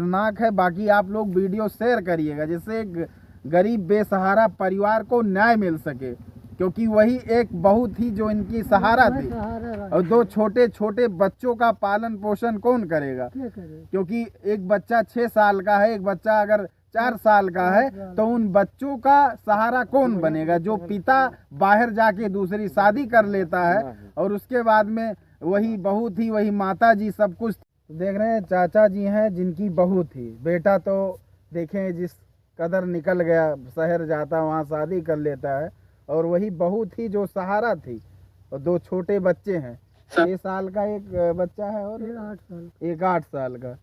खतरनाक है। बाकी आप लोग वीडियो शेयर करिएगा जिससे गरीब बेसहारा परिवार को न्याय मिल सके, क्योंकि वही एक बहुत ही जो इनकी सहारा थी। और दो छोटे छोटे बच्चों का पालन पोषण कौन करेगा? क्योंकि एक बच्चा 6 साल का है, एक बच्चा अगर 4 साल का है, तो उन बच्चों का सहारा कौन बनेगा? जो पिता बाहर जाके दूसरी शादी कर लेता है और उसके बाद में वही बहू थी, वही माता जी, सब कुछ। देख रहे हैं चाचा जी हैं जिनकी बहू थी, बेटा तो देखें जिस कदर निकल गया, शहर जाता वहाँ शादी कर लेता है, और वही बहू थी जो सहारा थी। और 2 छोटे बच्चे हैं, 6 साल का एक बच्चा है और एक 8 साल का।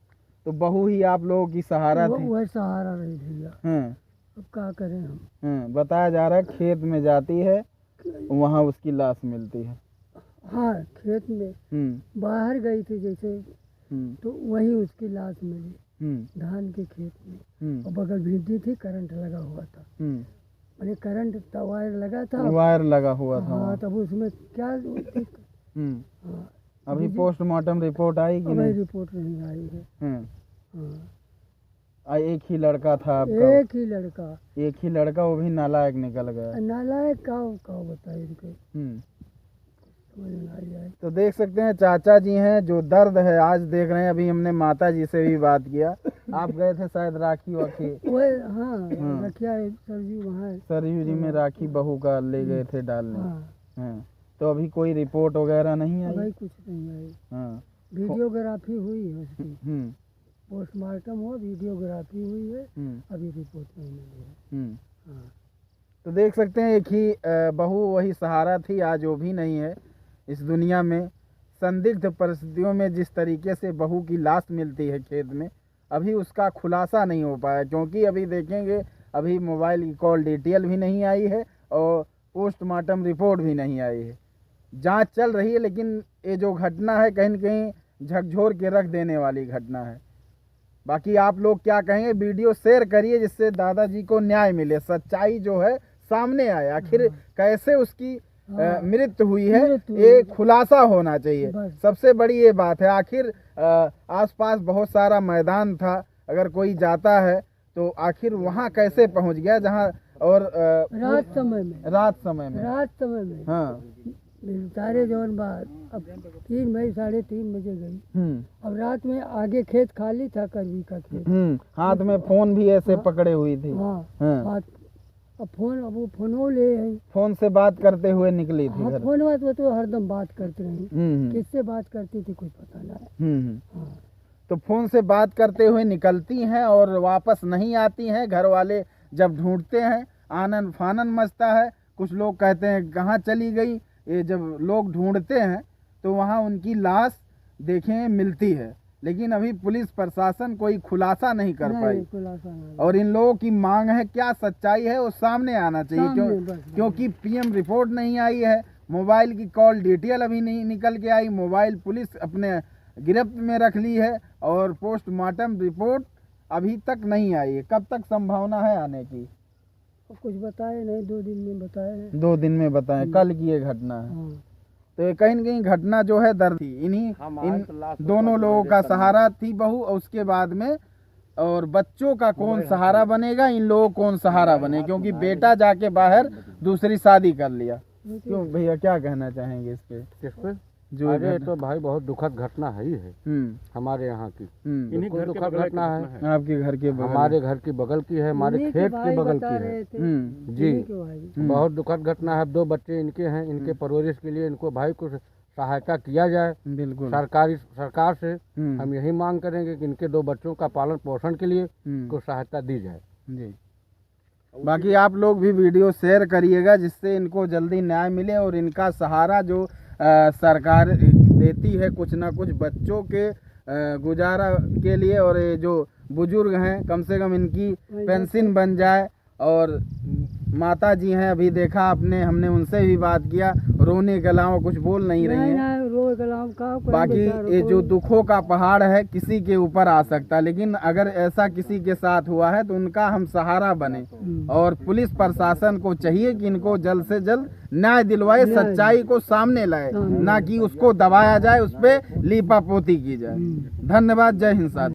तो बहू ही आप लोगों की सहारा थी। वह सहारा रही भैया। अब क्या करें हम। बताया जा रहा है खेत में जाती है, वहाँ उसकी लाश मिलती है। हाँ, खेत में बाहर गई थी जैसे, तो वहीं उसकी लाश मिली, धान के खेत में। और बगल भिंडी थी, करंट लगा हुआ था। मैंने करंट वायर लगा था, वायर लगा हुआ था। हाँ, तब उसमें क्या अभी पोस्टमार्टम रिपोर्ट आई कि नहीं? रिपोर्ट नहीं आई है। एक ही लड़का था आपका? एक ही लड़का, वो भी नालायक निकल गया। नालायक का बताए इनके। तो देख सकते हैं चाचा जी हैं, जो दर्द है आज देख रहे हैं। अभी हमने माता जी से भी बात किया। आप गए थे शायद राखी वाखी? हाँ, रखिया सरयू जी में राखी बहू का ले गए थे डालने। तो अभी कोई रिपोर्ट वगैरह नहीं आई? भाई कुछ नहीं आई। वीडियोग्राफी हुई है उसकी, पोस्टमार्टम हुआ, वीडियोग्राफी हुई है, अभी रिपोर्ट नहीं मिली है। तो देख सकते हैं एक ही बहू वही सहारा थी, आज वो भी नहीं है इस दुनिया में। संदिग्ध परिस्थितियों में जिस तरीके से बहू की लाश मिलती है खेत में, अभी उसका खुलासा नहीं हो पाया, क्योंकि अभी देखेंगे अभी मोबाइल की कॉल डिटेल भी नहीं आई है और पोस्टमार्टम रिपोर्ट भी नहीं आई है। जांच चल रही है, लेकिन ये जो घटना है कहीं न कहीं झकझोर के रख देने वाली घटना है। बाकी आप लोग क्या कहेंगे? वीडियो शेयर करिए जिससे दादाजी को न्याय मिले, सच्चाई जो है सामने आए। आखिर कैसे उसकी मृत्यु हुई है, ये खुलासा होना चाहिए। सबसे बड़ी ये बात है, आखिर आसपास बहुत सारा मैदान था, अगर कोई जाता है तो आखिर वहाँ कैसे पहुँच गया जहाँ? और रात समय में हाँ, सारे जौन बात अब 3 बजे 3:30 बजे गई। अब रात में आगे खेत खाली था, करवी का खेत। हाथ में फोन भी ऐसे पकड़े हुई थी। अब वो फोनो ले आई, फोन से बात करते हुए निकली थी। हाँ, फोन बात वो तो हरदम बात करते रही। किससे बात करती थी कुछ पता नहीं। तो फोन से बात करते हुए निकलती हैं और वापस नहीं आती हैं। घर वाले जब ढूंढते हैं, आनन फानन मचता है। कुछ लोग कहते हैं कहाँ चली गई। ये जब लोग ढूंढते हैं तो वहाँ उनकी लाश देखें मिलती है, लेकिन अभी पुलिस प्रशासन कोई खुलासा नहीं कर पाई। और इन लोगों की मांग है, क्या सच्चाई है वो सामने आना चाहिए, क्योंकि पीएम रिपोर्ट नहीं आई है, मोबाइल की कॉल डिटेल अभी नहीं निकल के आई, मोबाइल पुलिस अपने गिरफ्त में रख ली है और पोस्टमार्टम रिपोर्ट अभी तक नहीं आई है। कब तक संभावना है आने की? कुछ बताए नहीं, 2 दिन में बताए। 2 दिन में बताए। कल की ये घटना है। तो ये कहीं न कहीं घटना जो है दर्द थी। इन दोनों लोगों का सहारा थी बहू, और उसके बाद में और बच्चों का कौन सहारा बनेगा? इन लोगों कौन सहारा बने, क्योंकि बेटा जाके बाहर दूसरी शादी कर लिया। क्यों भैया, क्या कहना चाहेंगे इस पे? जो अरे तो भाई बहुत दुखद घटना है ही है हमारे यहाँ की। इन्हीं घर दुखद घटना है। आपके घर के बगल? हमारे घर की बगल की है, हमारे खेत के बगल की है जी। बहुत दुखद घटना है। 2 बच्चे इनके हैं, इनके परवरिश के लिए इनको भाई कुछ सहायता किया जाए। बिल्कुल सरकार से हम यही मांग करेंगे कि इनके 2 बच्चों का पालन पोषण के लिए कुछ सहायता दी जाए जी। बाकी आप लोग भी वीडियो शेयर करिएगा जिससे इनको जल्दी न्याय मिले और इनका सहारा जो सरकार देती है कुछ ना कुछ बच्चों के गुजारा के लिए, और ये जो बुजुर्ग हैं कम से कम इनकी पेंशन बन जाए। और माता जी हैं, अभी देखा आपने, हमने उनसे भी बात किया, रोने के अलावा कुछ बोल नहीं रही हैं। बाकी ये जो दुखों का पहाड़ है किसी के ऊपर आ सकता है, लेकिन अगर ऐसा किसी के साथ हुआ है तो उनका हम सहारा बने। और पुलिस प्रशासन को चाहिए कि इनको जल्द से जल्द न्याय दिलवाए, सच्चाई को सामने लाए, ना कि उसको दबाया जाए, उस पर लीपापोती की जाए। धन्यवाद। जय हिंद साथ।